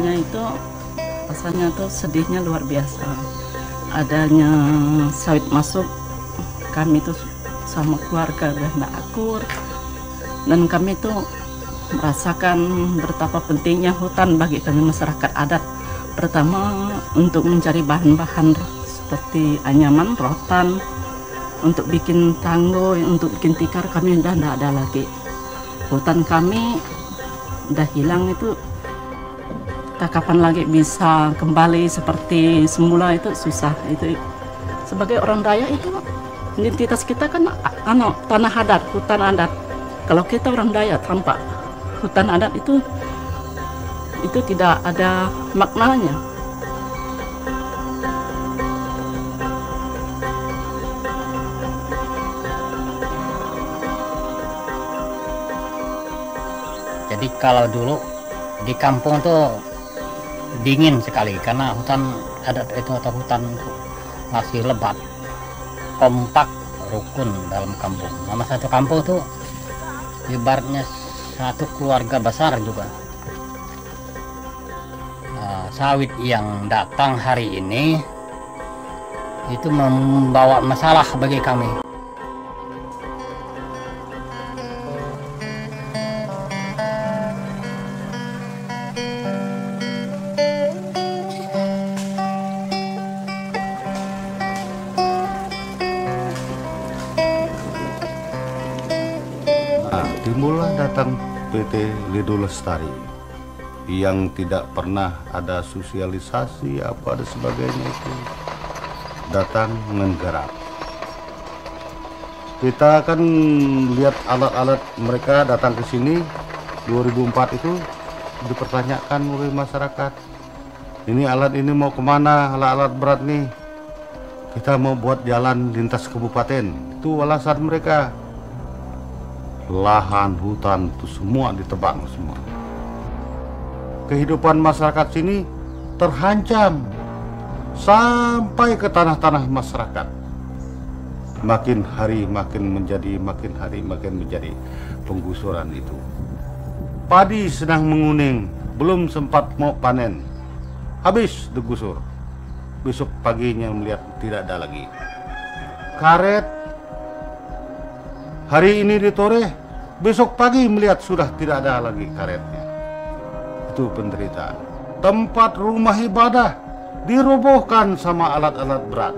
awalnya itu rasanya tuh sedihnya luar biasa. Adanya sawit masuk, kami tuh sama keluarga udah nggak akur, dan kami tuh merasakan betapa pentingnya hutan bagi kami masyarakat adat. Pertama untuk mencari bahan-bahan seperti anyaman, rotan, untuk bikin tanggo, untuk bikin tikar kami udah tidak ada lagi. Hutan kami udah hilang itu, kita kapan lagi bisa kembali seperti semula itu susah. Itu sebagai orang Dayak itu identitas kita kan tanah adat, hutan adat. Kalau kita orang Dayak tanpa hutan adat itu tidak ada maknanya. Jadi kalau dulu di kampung tuh dingin sekali karena hutan adat itu atau hutan masih lebat, kompak, rukun dalam kampung. Nama satu kampung tuh ibaratnya satu keluarga besar juga. Sawit yang datang hari ini itu membawa masalah bagi kami. Timbullah datang PT Lido Lestari yang tidak pernah ada sosialisasi apa dan sebagainya, itu datang menggarap. Kita akan lihat alat-alat mereka datang ke sini 2004 itu dipertanyakan oleh masyarakat. Ini alat ini mau kemana, alat-alat berat nih. Kita mau buat jalan lintas kabupaten. Itu alasan mereka. Lahan, hutan itu semua ditebang semua. Kehidupan masyarakat sini terhancam sampai ke tanah-tanah masyarakat. Makin hari makin menjadi penggusuran itu. Padi sedang menguning, belum sempat mau panen, habis digusur. Besok paginya melihat tidak ada lagi. Karet hari ini ditoreh, besok pagi melihat sudah tidak ada lagi karetnya. Itu penderitaan. Tempat rumah ibadah dirobohkan sama alat-alat berat.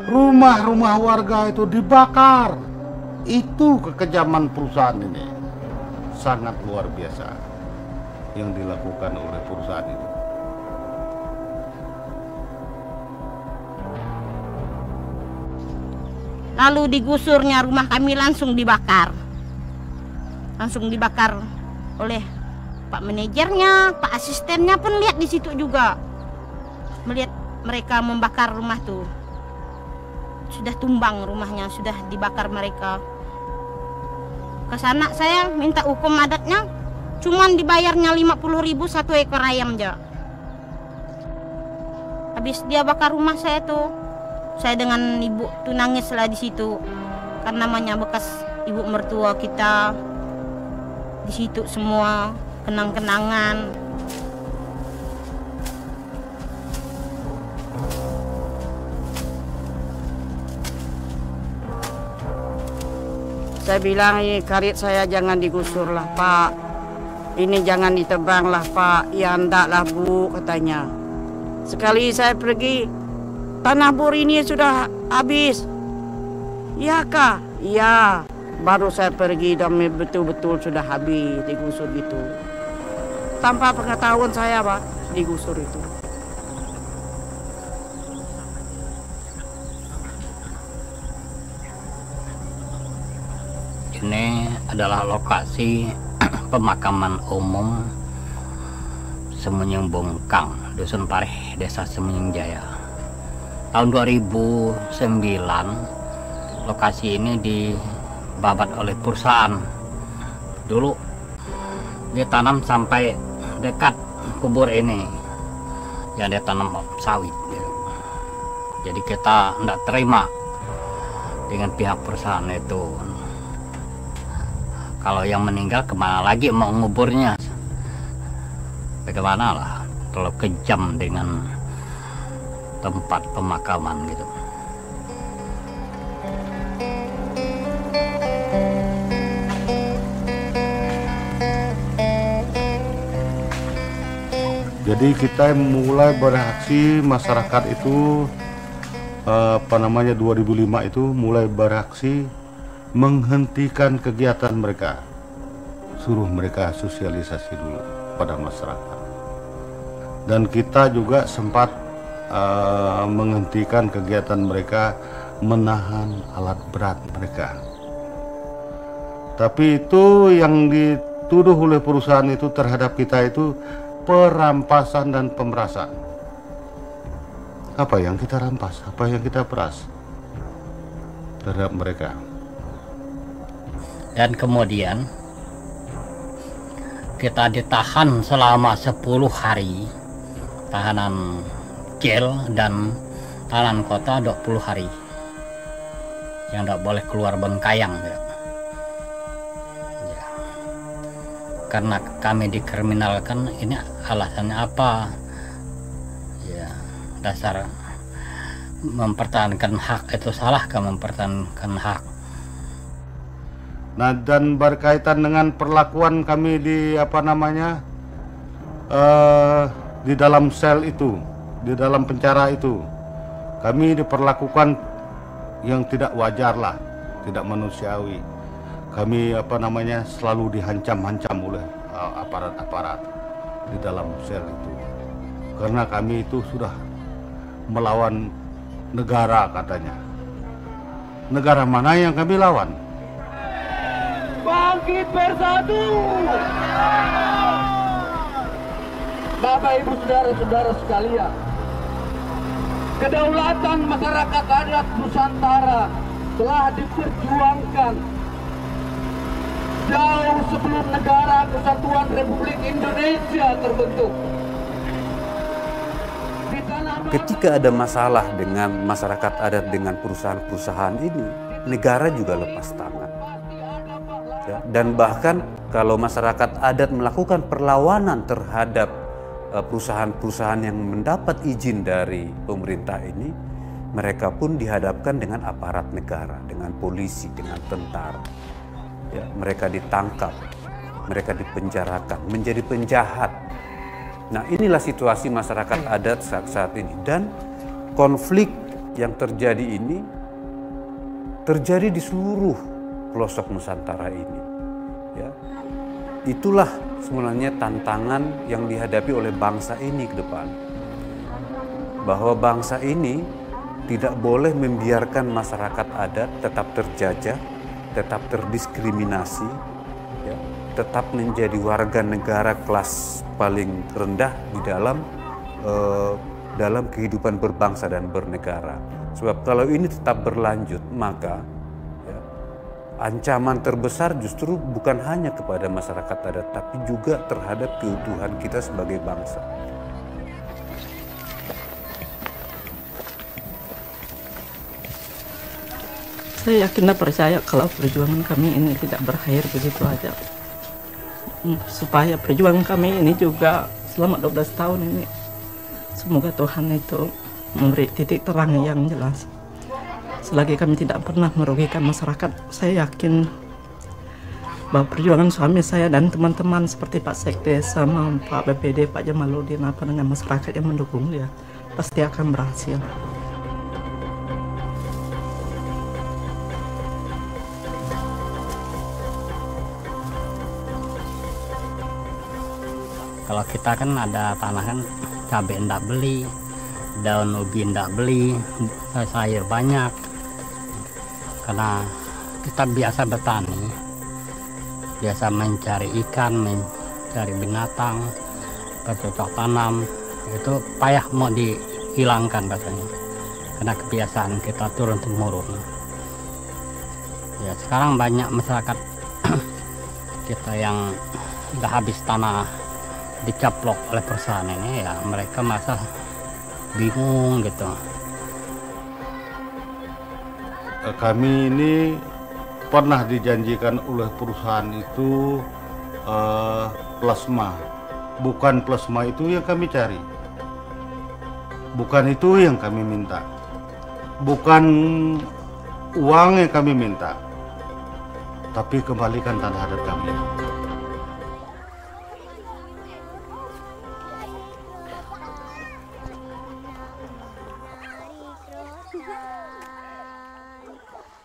Rumah-rumah warga itu dibakar. Itu kekejaman perusahaan ini. Sangat luar biasa yang dilakukan oleh perusahaan itu. Lalu digusurnya rumah kami langsung dibakar. Langsung dibakar oleh Pak manajernya, Pak asistennya pun lihat di situ juga. Melihat mereka membakar rumah tuh. Sudah tumbang rumahnya, sudah dibakar mereka. Ke sana saya minta hukum adatnya, cuman dibayarnya 50.000 satu ekor ayam aja. Habis dia bakar rumah saya tuh, saya dengan ibu tuh nangis lah di situ, karena namanya bekas ibu mertua kita di situ semua kenang-kenangan. Saya bilang, ini karet saya jangan digusur lah Pak, ini jangan ditebang lah Pak. Ya enggak lah Bu, katanya. Sekali saya pergi, tanah bor ini sudah habis. Iya kah? Iya. Baru saya pergi dan betul-betul sudah habis digusur gitu. Tanpa pengetahuan saya Pak, digusur itu. Ini adalah lokasi pemakaman umum Semenying Bungkang, Dusun Pareh, Desa Semenying Jaya. Tahun 2009 lokasi ini dibabat oleh perusahaan. Dulu dia tanam sampai dekat kubur ini, yang dia tanam sawit. Jadi kita tidak terima dengan pihak perusahaan itu. Kalau yang meninggal kemana lagi mau nguburnya? bagaimana lah, terlalu kejam dengan tempat pemakaman gitu. Jadi kita mulai beraksi, masyarakat itu 2005 itu mulai beraksi menghentikan kegiatan mereka, suruh mereka sosialisasi dulu pada masyarakat. Dan kita juga sempat menghentikan kegiatan mereka, menahan alat berat mereka. Tapi itu yang dituduh oleh perusahaan itu terhadap kita itu perampasan dan pemerasan. Apa yang kita rampas, apa yang kita peras terhadap mereka. Dan kemudian kita ditahan selama 10 hari, tahanan jail dan tahanan kota 20 hari, yang tidak boleh keluar Bengkayang ya. Karena kami dikriminalkan, ini alasannya apa ya, dasar mempertahankan hak itu salahkah mempertahankan hak? Nah, dan berkaitan dengan perlakuan kami di di dalam sel itu, di dalam penjara itu, kami diperlakukan yang tidak wajar lah, tidak manusiawi. Kami selalu dihancam-hancam oleh aparat-aparat di dalam sel itu, karena kami itu sudah melawan negara katanya. Negara mana yang kami lawan? Bangkit bersatu! Bapak Ibu saudara-saudara sekalian, kedaulatan masyarakat adat Nusantara telah diperjuangkan jauh sebelum negara Kesatuan Republik Indonesia terbentuk. Ketika ada masalah dengan masyarakat adat dengan perusahaan-perusahaan ini, negara juga lepas tangan. Ya, dan bahkan kalau masyarakat adat melakukan perlawanan terhadap perusahaan-perusahaan yang mendapat izin dari pemerintah ini, mereka pun dihadapkan dengan aparat negara, dengan polisi, dengan tentara. Ya, mereka ditangkap, mereka dipenjarakan, menjadi penjahat. Nah, inilah situasi masyarakat adat saat ini, dan konflik yang terjadi ini terjadi di seluruh pelosok Nusantara ini. Ya, itulah sebenarnya tantangan yang dihadapi oleh bangsa ini ke depan, bahwa bangsa ini tidak boleh membiarkan masyarakat adat tetap terjajah, tetap terdiskriminasi, ya, tetap menjadi warga negara kelas paling rendah di dalam kehidupan berbangsa dan bernegara. Sebab kalau ini tetap berlanjut, maka ya, ancaman terbesar justru bukan hanya kepada masyarakat adat, tapi juga terhadap keutuhan kita sebagai bangsa. Saya yakin dan percaya kalau perjuangan kami ini tidak berakhir begitu aja. Supaya perjuangan kami ini juga selama 12 tahun ini, semoga Tuhan itu memberi titik terang yang jelas. Selagi kami tidak pernah merugikan masyarakat, saya yakin bahwa perjuangan suami saya dan teman-teman seperti Pak Sekdes sama Pak BPD, Pak Jamaludin, dengan masyarakat yang mendukung dia, pasti akan berhasil. Kalau kita kan ada tanah kan, cabai enggak beli, daun ubi enggak beli, sayur banyak. Karena kita biasa bertani, biasa mencari ikan, mencari binatang, bercocok tanam, itu payah mau dihilangkan rasanya. Karena kebiasaan kita turun-temurun. Ya, sekarang banyak masyarakat kita yang udah habis tanah dicaplok oleh perusahaan ini, ya mereka masa bingung gitu. Kami ini pernah dijanjikan oleh perusahaan itu plasma Bukan plasma itu yang kami cari. Bukan itu yang kami minta. Bukan uang yang kami minta. Tapi kembalikan tanah adat kami.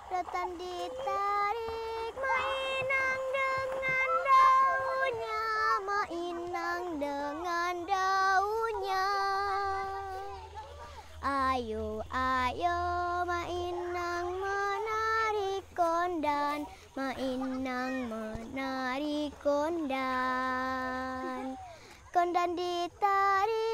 Rotan ditarik, mainang dengan daunnya, mainang dengan daunnya. Ayo, ayo, mainang menari kondan, mainang menari kondan. Kondan ditarik.